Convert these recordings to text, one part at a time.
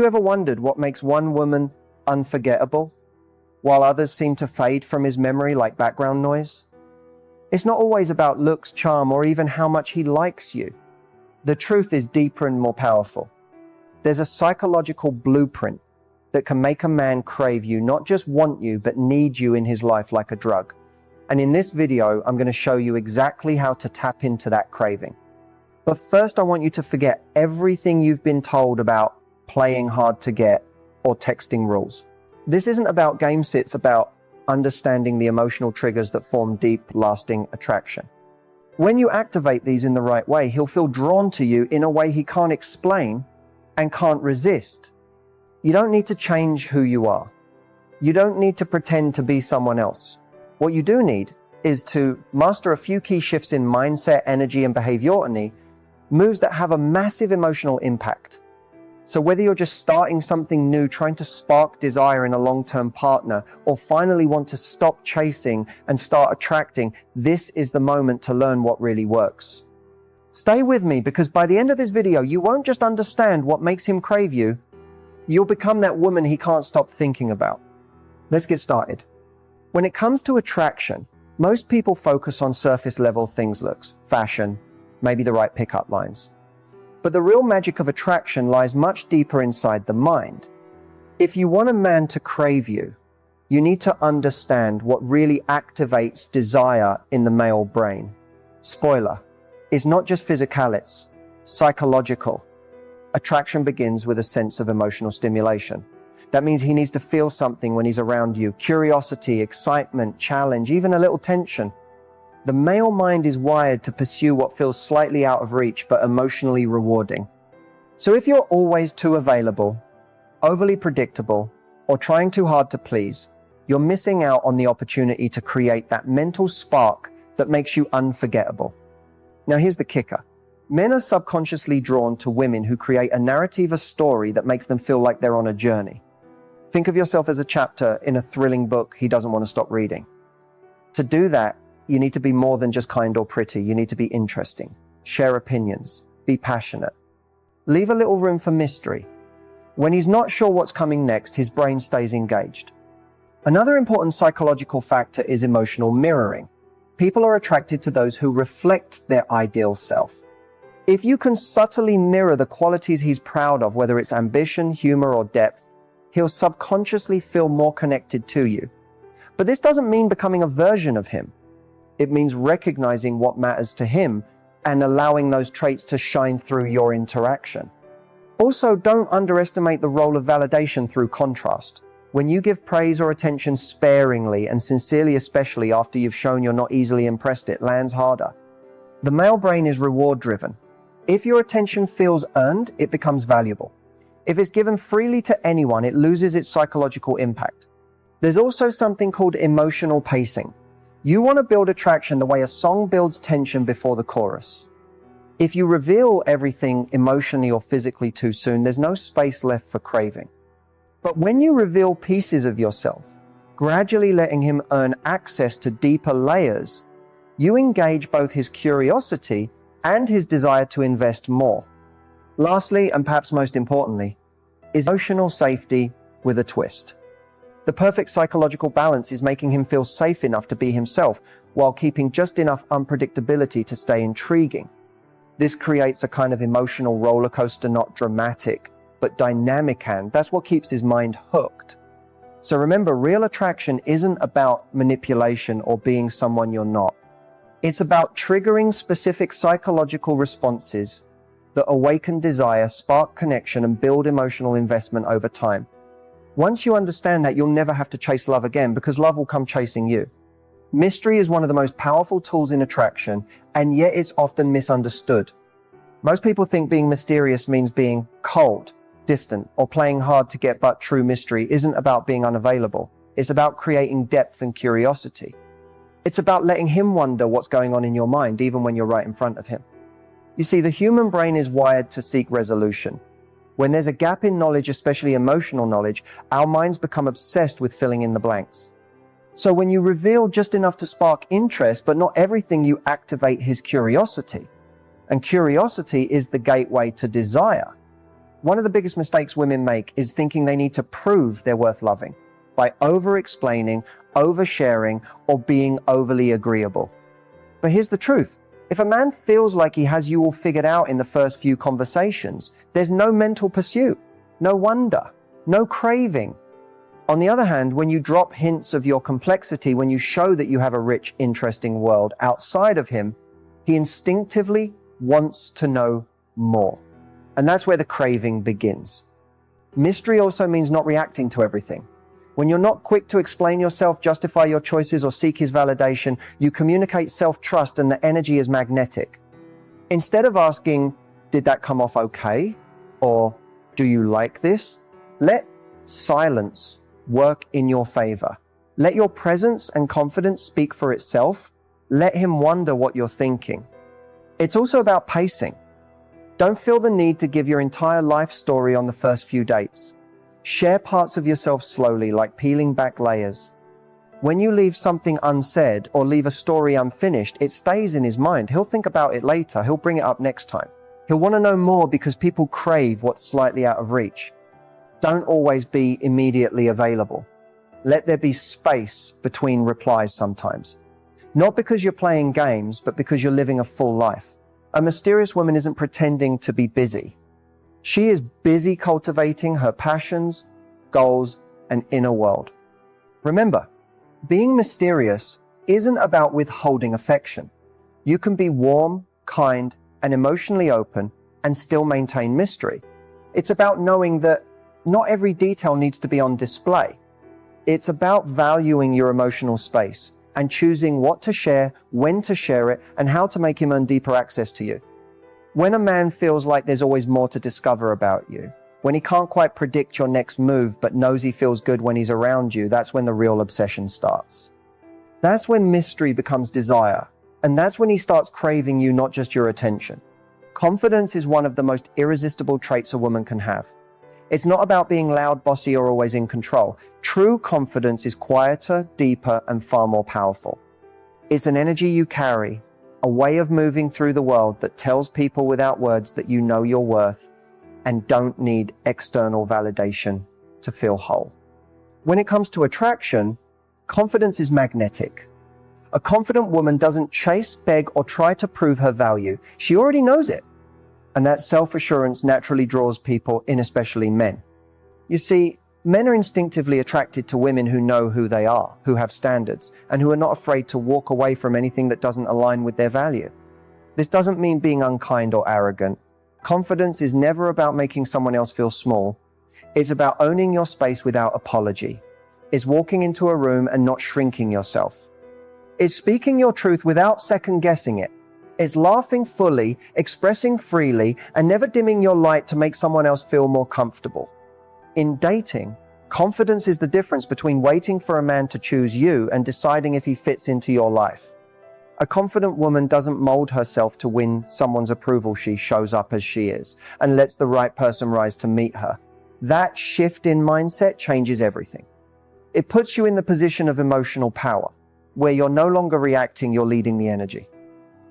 You ever wondered what makes one woman unforgettable, while others seem to fade from his memory like background noise? It's not always about looks, charm, or even how much he likes you. The truth is deeper and more powerful. There's a psychological blueprint that can make a man crave you, not just want you, but need you in his life like a drug. And in this video, I'm going to show you exactly how to tap into that craving. But first, I want you to forget everything you've been told about playing hard to get or texting rules. This isn't about games, it's about understanding the emotional triggers that form deep, lasting attraction. When you activate these in the right way, he'll feel drawn to you in a way he can't explain and can't resist. You don't need to change who you are. You don't need to pretend to be someone else. What you do need is to master a few key shifts in mindset, energy, and behaviority, moves that have a massive emotional impact. So whether you're just starting something new, trying to spark desire in a long-term partner, or finally want to stop chasing and start attracting, this is the moment to learn what really works. Stay with me, because by the end of this video, you won't just understand what makes him crave you, you'll become that woman he can't stop thinking about. Let's get started. When it comes to attraction, most people focus on surface level things, looks, fashion, maybe the right pickup lines. But the real magic of attraction lies much deeper inside the mind. If you want a man to crave you, you need to understand what really activates desire in the male brain. Spoiler, it's not just physical, it's psychological. Attraction begins with a sense of emotional stimulation. That means he needs to feel something when he's around you. Curiosity, excitement, challenge, even a little tension. The male mind is wired to pursue what feels slightly out of reach but emotionally rewarding. So if you're always too available, overly predictable, or trying too hard to please, you're missing out on the opportunity to create that mental spark that makes you unforgettable. Now here's the kicker. Men are subconsciously drawn to women who create a narrative, a story that makes them feel like they're on a journey. Think of yourself as a chapter in a thrilling book he doesn't want to stop reading. To do that, you need to be more than just kind or pretty. You need to be interesting, share opinions, be passionate. Leave a little room for mystery. When he's not sure what's coming next, his brain stays engaged. Another important psychological factor is emotional mirroring. People are attracted to those who reflect their ideal self. If you can subtly mirror the qualities he's proud of, whether it's ambition, humor, or depth, he'll subconsciously feel more connected to you. But this doesn't mean becoming a version of him. It means recognizing what matters to him and allowing those traits to shine through your interaction. Also, don't underestimate the role of validation through contrast. When you give praise or attention sparingly and sincerely, especially after you've shown you're not easily impressed, it lands harder. The male brain is reward-driven. If your attention feels earned, it becomes valuable. If it's given freely to anyone, it loses its psychological impact. There's also something called emotional pacing. You want to build attraction the way a song builds tension before the chorus. If you reveal everything emotionally or physically too soon, there's no space left for craving. But when you reveal pieces of yourself, gradually letting him earn access to deeper layers, you engage both his curiosity and his desire to invest more. Lastly, and perhaps most importantly, is emotional safety with a twist. The perfect psychological balance is making him feel safe enough to be himself while keeping just enough unpredictability to stay intriguing. This creates a kind of emotional roller coaster, not dramatic, but dynamic, and that's what keeps his mind hooked. So remember, real attraction isn't about manipulation or being someone you're not. It's about triggering specific psychological responses that awaken desire, spark connection, and build emotional investment over time. Once you understand that, you'll never have to chase love again, because love will come chasing you. Mystery is one of the most powerful tools in attraction, and yet it's often misunderstood. Most people think being mysterious means being cold, distant, or playing hard to get, but true mystery isn't about being unavailable. It's about creating depth and curiosity. It's about letting him wonder what's going on in your mind, even when you're right in front of him. You see, the human brain is wired to seek resolution. When there's a gap in knowledge, especially emotional knowledge, our minds become obsessed with filling in the blanks. So when you reveal just enough to spark interest, but not everything, you activate his curiosity. And curiosity is the gateway to desire. One of the biggest mistakes women make is thinking they need to prove they're worth loving by over-explaining, oversharing, or being overly agreeable. But here's the truth. If a man feels like he has you all figured out in the first few conversations, there's no mental pursuit, no wonder, no craving. On the other hand, when you drop hints of your complexity, when you show that you have a rich, interesting world outside of him, he instinctively wants to know more. And that's where the craving begins. Mystery also means not reacting to everything. When you're not quick to explain yourself, justify your choices, or seek his validation, you communicate self-trust and the energy is magnetic. Instead of asking, did that come off okay? Or do you like this? Let silence work in your favor. Let your presence and confidence speak for itself. Let him wonder what you're thinking. It's also about pacing. Don't feel the need to give your entire life story on the first few dates. Share parts of yourself slowly, like peeling back layers. When you leave something unsaid or leave a story unfinished, it stays in his mind. He'll think about it later. He'll bring it up next time. He'll want to know more because people crave what's slightly out of reach. Don't always be immediately available. Let there be space between replies sometimes. Not because you're playing games, but because you're living a full life. A mysterious woman isn't pretending to be busy. She is busy cultivating her passions, goals, and inner world. Remember, being mysterious isn't about withholding affection. You can be warm, kind, and emotionally open and still maintain mystery. It's about knowing that not every detail needs to be on display. It's about valuing your emotional space and choosing what to share, when to share it, and how to make him earn deeper access to you. When a man feels like there's always more to discover about you, when he can't quite predict your next move but knows he feels good when he's around you, that's when the real obsession starts. That's when mystery becomes desire, and that's when he starts craving you, not just your attention. Confidence is one of the most irresistible traits a woman can have. It's not about being loud, bossy, or always in control. True confidence is quieter, deeper, and far more powerful. It's an energy you carry, a way of moving through the world that tells people without words that you know your worth and don't need external validation to feel whole. When it comes to attraction, confidence is magnetic. A confident woman doesn't chase, beg, or try to prove her value. She already knows it. And that self-assurance naturally draws people in, especially men. You see, men are instinctively attracted to women who know who they are, who have standards, and who are not afraid to walk away from anything that doesn't align with their value. This doesn't mean being unkind or arrogant. Confidence is never about making someone else feel small. It's about owning your space without apology. It's walking into a room and not shrinking yourself. It's speaking your truth without second-guessing it. It's laughing fully, expressing freely, and never dimming your light to make someone else feel more comfortable. In dating, confidence is the difference between waiting for a man to choose you and deciding if he fits into your life. A confident woman doesn't mold herself to win someone's approval. She shows up as she is and lets the right person rise to meet her. That shift in mindset changes everything. It puts you in the position of emotional power, where you're no longer reacting, you're leading the energy.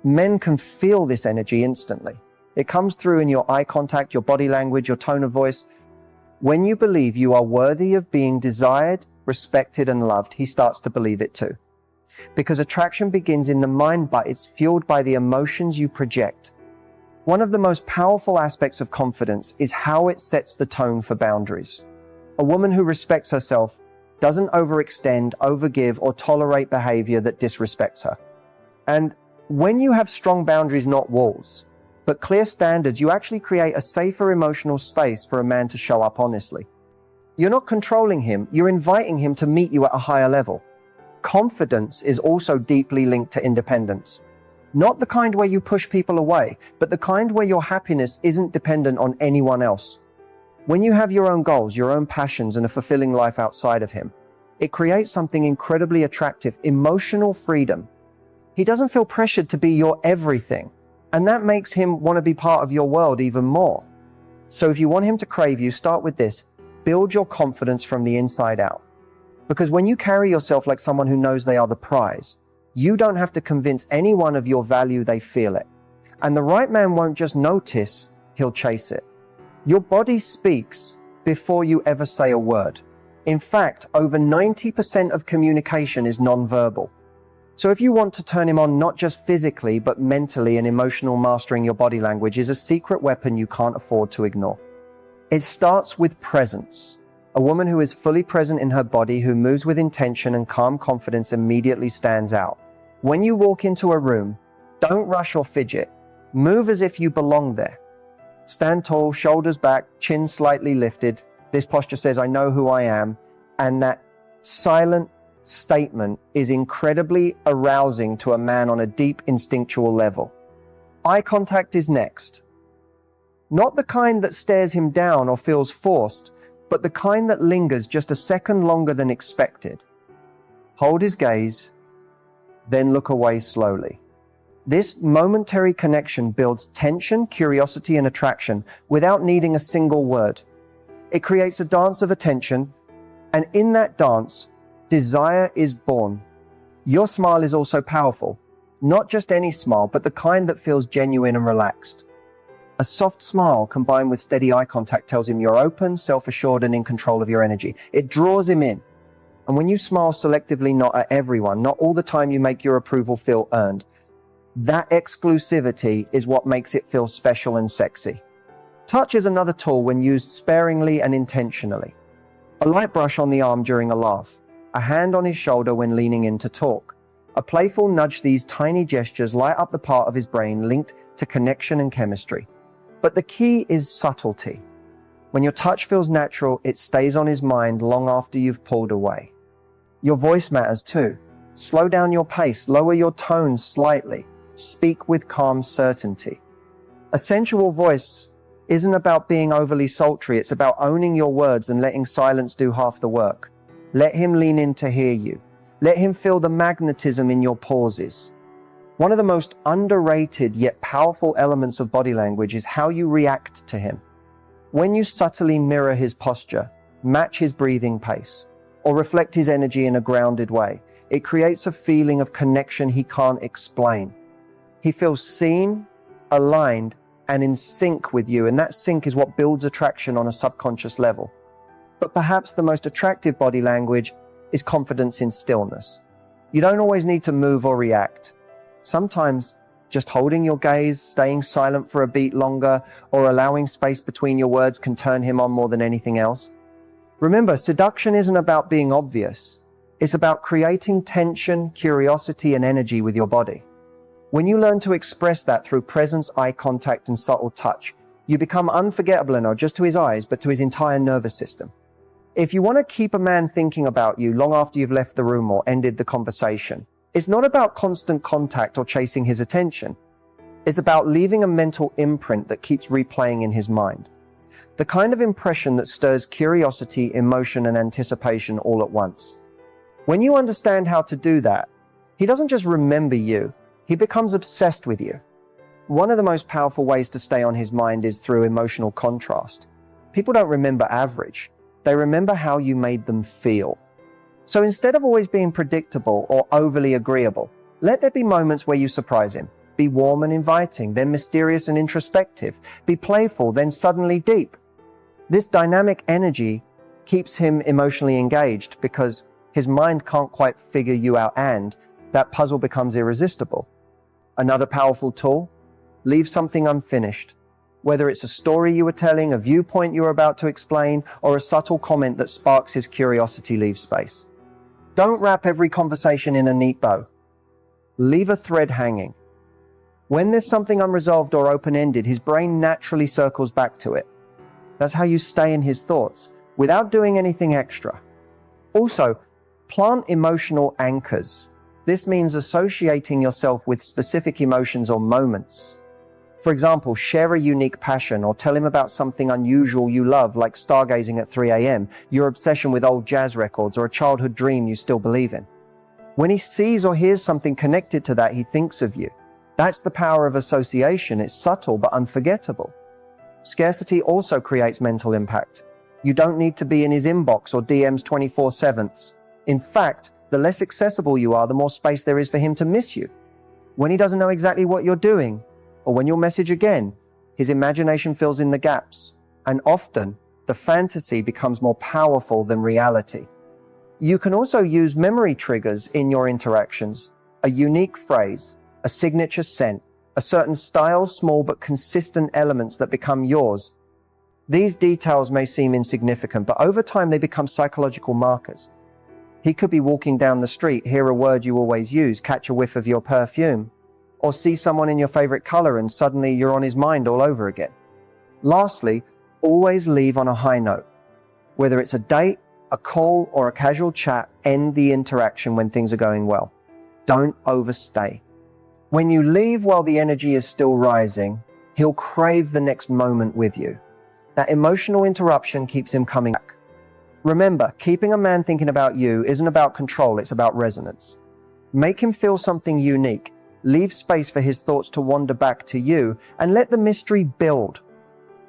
Men can feel this energy instantly. It comes through in your eye contact, your body language, your tone of voice. When you believe you are worthy of being desired, respected, and loved, he starts to believe it too. Because attraction begins in the mind, but it's fueled by the emotions you project. One of the most powerful aspects of confidence is how it sets the tone for boundaries. A woman who respects herself doesn't overextend, overgive, or tolerate behavior that disrespects her. And when you have strong boundaries, not walls, but clear standards, you actually create a safer emotional space for a man to show up honestly. You're not controlling him, you're inviting him to meet you at a higher level. Confidence is also deeply linked to independence. Not the kind where you push people away, but the kind where your happiness isn't dependent on anyone else. When you have your own goals, your own passions, and a fulfilling life outside of him, it creates something incredibly attractive, emotional freedom. He doesn't feel pressured to be your everything, and that makes him want to be part of your world even more. So if you want him to crave you, start with this. Build your confidence from the inside out. Because when you carry yourself like someone who knows they are the prize, you don't have to convince anyone of your value, they feel it. And the right man won't just notice, he'll chase it. Your body speaks before you ever say a word. In fact, over 90% of communication is nonverbal. So if you want to turn him on not just physically, but mentally and emotional, mastering your body language is a secret weapon you can't afford to ignore. It starts with presence. A woman who is fully present in her body, who moves with intention and calm confidence, immediately stands out. When you walk into a room, don't rush or fidget. Move as if you belong there. Stand tall, shoulders back, chin slightly lifted. This posture says, I know who I am. And that silent statement is incredibly arousing to a man on a deep instinctual level. Eye contact is next. Not the kind that stares him down or feels forced, but the kind that lingers just a second longer than expected. Hold his gaze, then look away slowly. This momentary connection builds tension, curiosity, and attraction without needing a single word. It creates a dance of attention, and in that dance, desire is born. Your smile is also powerful. Not just any smile, but the kind that feels genuine and relaxed. A soft smile combined with steady eye contact tells him you're open, self-assured, and in control of your energy. It draws him in. And when you smile selectively, not at everyone, not all the time, you make your approval feel earned. That exclusivity is what makes it feel special and sexy. Touch is another tool when used sparingly and intentionally. A light brush on the arm during a laugh, a hand on his shoulder when leaning in to talk. A playful nudge. These tiny gestures light up the part of his brain linked to connection and chemistry. But the key is subtlety. When your touch feels natural, it stays on his mind long after you've pulled away. Your voice matters too. Slow down your pace, lower your tone slightly. Speak with calm certainty. A sensual voice isn't about being overly sultry. It's about owning your words and letting silence do half the work. Let him lean in to hear you. Let him feel the magnetism in your pauses. One of the most underrated yet powerful elements of body language is how you react to him. When you subtly mirror his posture, match his breathing pace, or reflect his energy in a grounded way, it creates a feeling of connection he can't explain. He feels seen, aligned, and in sync with you, and that sync is what builds attraction on a subconscious level. But perhaps the most attractive body language is confidence in stillness. You don't always need to move or react. Sometimes just holding your gaze, staying silent for a beat longer, or allowing space between your words can turn him on more than anything else. Remember, seduction isn't about being obvious. It's about creating tension, curiosity, and energy with your body. When you learn to express that through presence, eye contact, and subtle touch, you become unforgettable, not just to his eyes, but to his entire nervous system. If you want to keep a man thinking about you long after you've left the room or ended the conversation, it's not about constant contact or chasing his attention. It's about leaving a mental imprint that keeps replaying in his mind. The kind of impression that stirs curiosity, emotion, and anticipation all at once. When you understand how to do that, he doesn't just remember you, he becomes obsessed with you. One of the most powerful ways to stay on his mind is through emotional contrast. People don't remember average. They remember how you made them feel. So instead of always being predictable or overly agreeable, let there be moments where you surprise him. Be warm and inviting, then mysterious and introspective. Be playful, then suddenly deep. This dynamic energy keeps him emotionally engaged because his mind can't quite figure you out, and that puzzle becomes irresistible. Another powerful tool: leave something unfinished. Whether it's a story you were telling, a viewpoint you were about to explain, or a subtle comment that sparks his curiosity, leave space. Don't wrap every conversation in a neat bow. Leave a thread hanging. When there's something unresolved or open-ended, his brain naturally circles back to it. That's how you stay in his thoughts, without doing anything extra. Also, plant emotional anchors. This means associating yourself with specific emotions or moments. For example, share a unique passion or tell him about something unusual you love, like stargazing at 3 a.m., your obsession with old jazz records, or a childhood dream you still believe in. When he sees or hears something connected to that, he thinks of you. That's the power of association. It's subtle but unforgettable. Scarcity also creates mental impact. You don't need to be in his inbox or DMs 24/7. In fact, the less accessible you are, the more space there is for him to miss you. When he doesn't know exactly what you're doing, or when you'll message again, his imagination fills in the gaps. and often the fantasy becomes more powerful than reality. You can also use memory triggers in your interactions, a unique phrase, a signature scent, a certain style, small but consistent elements that become yours. These details may seem insignificant, but over time they become psychological markers. He could be walking down the street, hear a word you always use, catch a whiff of your perfume, or see someone in your favorite color and suddenly you're on his mind all over again. Lastly, always leave on a high note. Whether it's a date, a call, or a casual chat, end the interaction when things are going well. Don't overstay. When you leave while the energy is still rising, he'll crave the next moment with you. That emotional interruption keeps him coming back. Remember, keeping a man thinking about you isn't about control, it's about resonance. Make him feel something unique. Leave space for his thoughts to wander back to you, and let the mystery build.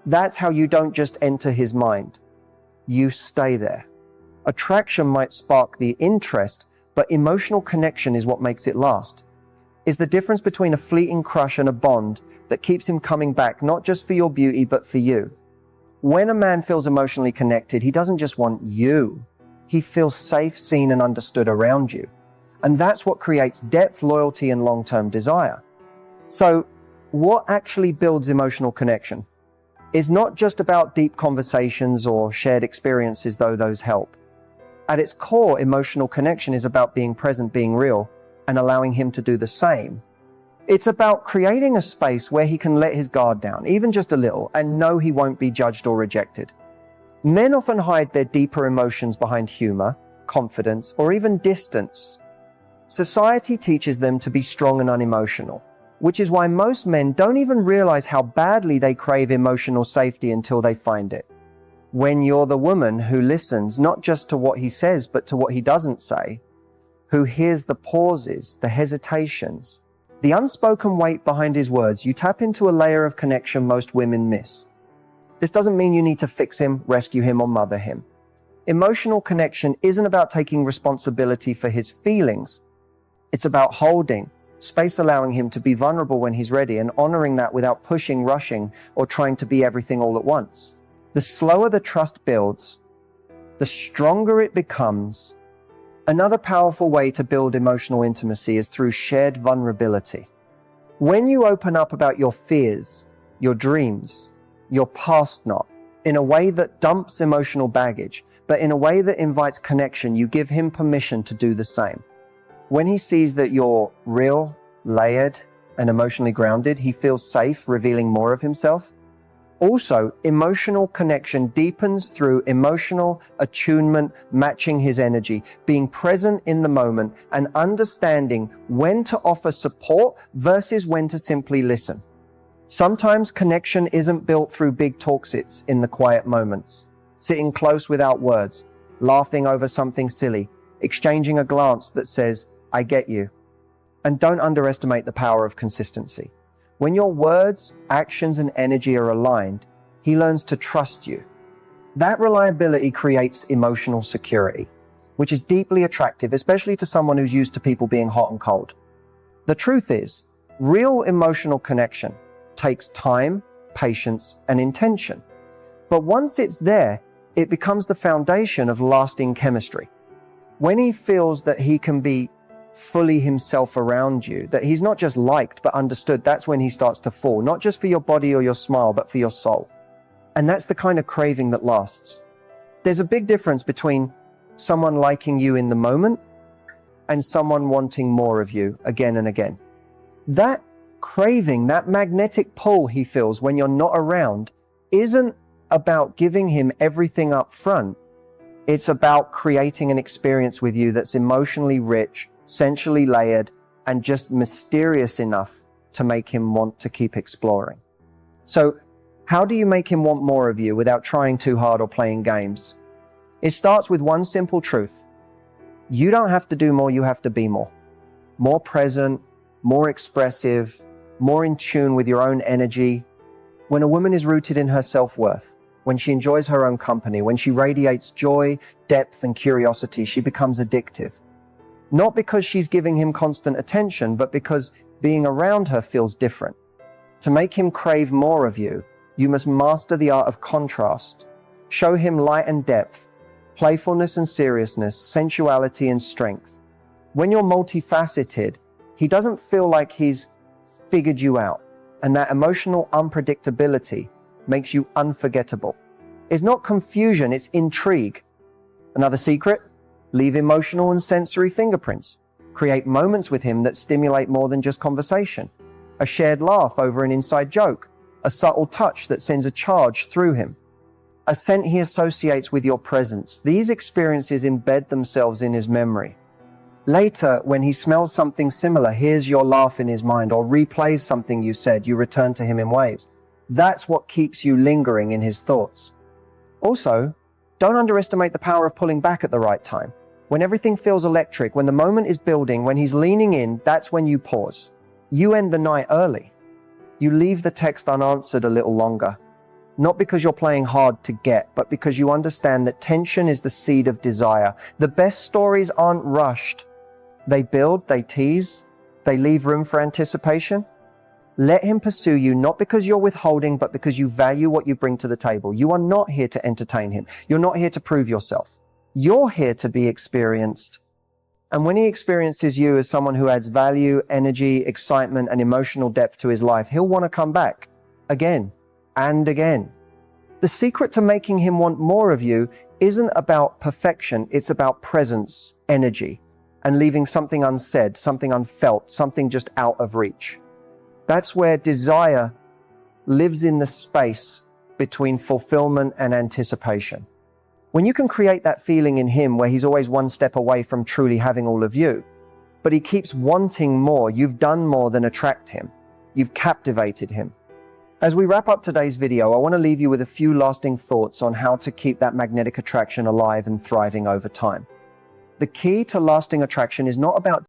That's how you don't just enter his mind. You stay there. Attraction might spark the interest, but emotional connection is what makes it last. It's the difference between a fleeting crush and a bond that keeps him coming back, not just for your beauty, but for you. When a man feels emotionally connected, he doesn't just want you. He feels safe, seen, and understood around you. And that's what creates depth, loyalty, and long-term desire. So, what actually builds emotional connection? Is not just about deep conversations or shared experiences, though those help. At its core, emotional connection is about being present, being real, and allowing him to do the same. It's about creating a space where he can let his guard down, even just a little, and know he won't be judged or rejected. Men often hide their deeper emotions behind humor, confidence, or even distance. Society teaches them to be strong and unemotional, which is why most men don't even realize how badly they crave emotional safety until they find it. When you're the woman who listens not just to what he says, but to what he doesn't say, who hears the pauses, the hesitations, the unspoken weight behind his words, you tap into a layer of connection most women miss. This doesn't mean you need to fix him, rescue him, or mother him. Emotional connection isn't about taking responsibility for his feelings. It's about holding space, allowing him to be vulnerable when he's ready, and honoring that without pushing, rushing, or trying to be everything all at once. The slower the trust builds, the stronger it becomes. Another powerful way to build emotional intimacy is through shared vulnerability. When you open up about your fears, your dreams, your past, not in a way that dumps emotional baggage, but in a way that invites connection, you give him permission to do the same. When he sees that you're real, layered, and emotionally grounded, he feels safe revealing more of himself. Also, emotional connection deepens through emotional attunement, matching his energy, being present in the moment, and understanding when to offer support versus when to simply listen. Sometimes connection isn't built through big talks, it's in the quiet moments. Sitting close without words, laughing over something silly, exchanging a glance that says, "I get you." And don't underestimate the power of consistency. When your words, actions, and energy are aligned, he learns to trust you. That reliability creates emotional security, which is deeply attractive, especially to someone who's used to people being hot and cold. The truth is, real emotional connection takes time, patience, and intention. But once it's there, it becomes the foundation of lasting chemistry. When he feels that he can be fully himself around you, that he's not just liked but understood, that's when he starts to fall, not just for your body or your smile, but for your soul. And that's the kind of craving that lasts. There's a big difference between someone liking you in the moment and someone wanting more of you again and again. That craving, that magnetic pull he feels when you're not around, isn't about giving him everything up front. It's about creating an experience with you that's emotionally rich, sensually layered, and just mysterious enough to make him want to keep exploring. So, how do you make him want more of you without trying too hard or playing games? It starts with one simple truth. You don't have to do more, you have to be more. More present, more expressive, more in tune with your own energy. When a woman is rooted in her self-worth, when she enjoys her own company, when she radiates joy, depth, and curiosity, she becomes addictive. Not because she's giving him constant attention, but because being around her feels different. To make him crave more of you, You must master the art of contrast. Show him light and depth, playfulness and seriousness, sensuality and strength. When you're multifaceted, he doesn't feel like he's figured you out, and that emotional unpredictability makes you unforgettable. It's not confusion, it's intrigue. Another secret? Leave emotional and sensory fingerprints. Create moments with him that stimulate more than just conversation. A shared laugh over an inside joke. A subtle touch that sends a charge through him. A scent he associates with your presence. These experiences embed themselves in his memory. Later, when he smells something similar, hears your laugh in his mind, or replays something you said, you return to him in waves. That's what keeps you lingering in his thoughts. Also, don't underestimate the power of pulling back at the right time. When everything feels electric, when the moment is building, when he's leaning in, that's when you pause. You end the night early. You leave the text unanswered a little longer. Not because you're playing hard to get, but because you understand that tension is the seed of desire. The best stories aren't rushed. They build, they tease, they leave room for anticipation. Let him pursue you, not because you're withholding, but because you value what you bring to the table. You are not here to entertain him. You're not here to prove yourself. You're here to be experienced. And when he experiences you as someone who adds value, energy, excitement, and emotional depth to his life, he'll want to come back again and again. The secret to making him want more of you isn't about perfection. It's about presence, energy, and leaving something unsaid, something unfelt, something just out of reach. That's where desire lives in the space between fulfillment and anticipation. When you can create that feeling in him where he's always one step away from truly having all of you, but he keeps wanting more, you've done more than attract him. You've captivated him. As we wrap up today's video, I want to leave you with a few lasting thoughts on how to keep that magnetic attraction alive and thriving over time. The key to lasting attraction is not about